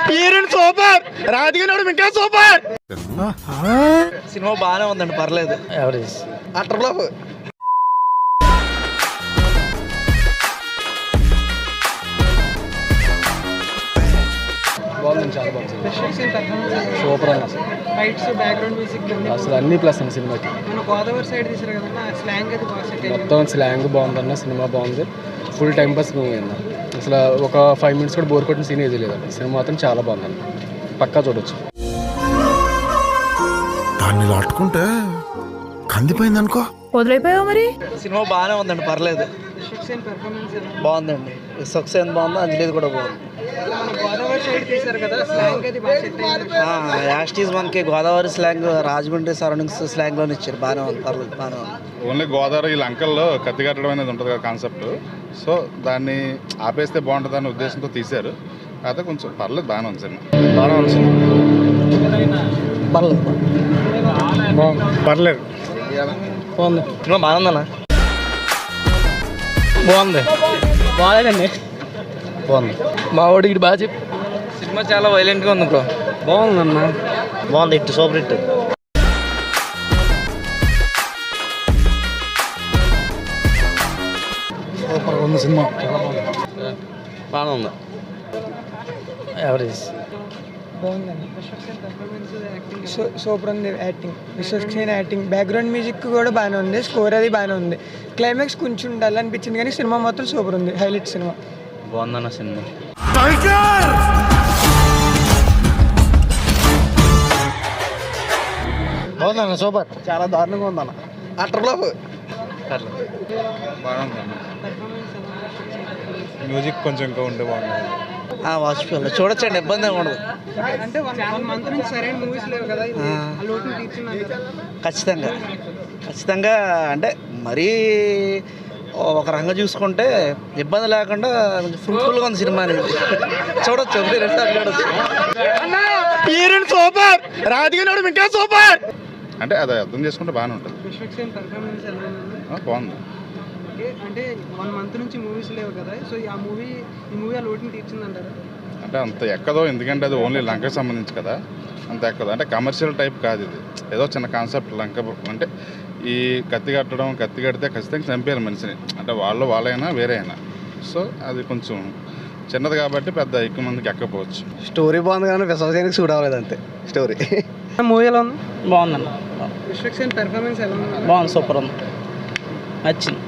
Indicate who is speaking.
Speaker 1: Heroine super, రాజకీయ ఇంకా super.
Speaker 2: Cinema బాగానే ఉందండి, పర్లేదు.
Speaker 1: Average
Speaker 2: utter flop.
Speaker 3: బాగుంది, చాలా బాగుంది. సూపర్ అన్న, అసలు అన్ని ప్లస్ అన్న సినిమాకి.
Speaker 4: గోదావరి సైడ్ తీసారు కదా, స్లాంగ్ అది బాగా సెట్ అయింది.
Speaker 3: మొత్తం స్లాంగ్ బాగుందన్న, సినిమా బాగుంది, ఫుల్ టైం పాస్ మూవీ అన్న. అసలు ఒక 5 minutes కూడా బోర్ కొట్టిన సీన్ ఏది లేదన్న. సినిమా మాత్రం చాలా బాగుందన్న, పక్కా చూడొచ్చు.
Speaker 5: దాన్ని లాట్టుకుంటే కందిపోయింది అనుకో.
Speaker 6: వదిలిపోయావు మరి.
Speaker 2: సినిమా బాగానే ఉందండి, పర్లేదు. బాగుందండి, సక్సెస్ బాగుంది, అంజలి కూడా బాగుంది.
Speaker 4: గోదావరి సైడ్ తీసారు కదా, స్లాంగ్ అది బాగా సెట్ అయింది.
Speaker 2: యాస్టీస్ మనకి గోదావరి స్లాంగ్, రాజమండ్రి సరౌండింగ్స్ స్లాంగ్లోనే ఇచ్చారు. బాగానే ఉంది, పర్లేదు, బాగానే ఉంది.
Speaker 7: ఓన్లీ గోదావరి ఈ లంకల్లో కత్తి కట్టడం అనేది ఉంటుంది కదా కాన్సెప్ట్. సో దాన్ని ఆపేస్తే బాగుంటుంది అనే ఉద్దేశంతో తీశారు. అయితే కొంచెం పర్లేదు, బాగానే ఉంది సినిమా.
Speaker 3: బాగానే ఉంది సినిమా,
Speaker 2: పర్లేదు,
Speaker 3: పర్లేదు, బాగుంది.
Speaker 2: సినిమా బాగుందన్న.
Speaker 3: బాగుంది,
Speaker 2: బాగాలేదండి,
Speaker 3: బాగుంది.
Speaker 2: మా వాడికి బాగా చెప్పి. సినిమా చాలా వైలెంట్గా ఉంది బ్రో.
Speaker 3: బాగుందన్న,
Speaker 2: బాగుంది, హిట్, సూపర్ హిట్.
Speaker 3: సూపర్ ఉంది సినిమా,
Speaker 2: బాగానే ఉంది.
Speaker 3: ఎవరేజ్
Speaker 4: బాగుందండి. సూపర్ ఉంది acting, Vishwaksen acting, background music కూడా బాగానే ఉంది, స్కోర్ అది బాగానే ఉంది. క్లైమాక్స్ కొంచెం డల్ అనిపించింది కానీ సినిమా మాత్రం సూపర్ ఉంది, హైలైట్ సినిమా.
Speaker 2: బాగుందన్న సినిమా.
Speaker 3: బాగుందన్న, సూపర్.
Speaker 2: చాలా దారుణంగా ఉందన్న. Utter flop.
Speaker 7: మ్యూజిక్ కొంచెం ఇంకా ఉంటే బాగుంటుంది.
Speaker 2: వాచిపోయాలి, చూడొచ్చండి, ఇబ్బంది ఉండదు.
Speaker 4: అంటే 1 month నుంచి సరైన మూవీస్ లేవు కదా, ఆ లోటును తీర్చున్నారు.
Speaker 2: ఖచ్చితంగా, ఖచ్చితంగా. అంటే మరీ ఒక రంగం చూసుకుంటే ఇబ్బంది లేకుండా కొంచెం ఫ్రూట్ఫుల్గా ఉంది సినిమా అనేది. చూడొచ్చు, చూడొచ్చు.
Speaker 1: హీరోయిన్ సూపర్, రాజకీయ ఇంకా సూపర్.
Speaker 7: అంటే అది అర్థం చేసుకుంటే బాగానే ఉంటుంది.
Speaker 4: విశ్వక్సేన్ పర్ఫార్మెన్స్ ఎలా ఉంది?
Speaker 7: బాగుంది.
Speaker 4: అంటే 1 month నుంచి మూవీస్ లేవు కదా, సో ఈ మూవీ ఆ లోటుని తీర్చిందంటారా?
Speaker 7: అంటే అంత ఎక్కదో, ఎందుకంటే అది ఓన్లీ లంకకి సంబంధించి కదా, అంత ఎక్కదు. అంటే కమర్షియల్ టైప్ కాదు ఇది, ఏదో చిన్న కాన్సెప్ట్. లంక అంటే ఈ కత్తి కట్టడం, కత్తి కడితే ఖచ్చితంగా చంపేయాలి మనిషిని, అంటే వాళ్ళైనా వేరే అయినా. సో అది కొంచెం చిన్నది కాబట్టి పెద్ద ఎక్కువ మందికి ఎక్కపోవచ్చు.
Speaker 2: స్టోరీ బాగుంది కానీ విశ్వసేనికి సూట్ అవ్వలేదు అంతే స్టోరీ.
Speaker 4: మూవీ ఎలా ఉంది?
Speaker 2: బాగుందన్న,
Speaker 4: విశ్వక్సేన్ పర్ఫార్మెన్స్ ఎలా ఉంది?
Speaker 2: బాగుంది, సూపర్ ఉంది, నచ్చింది.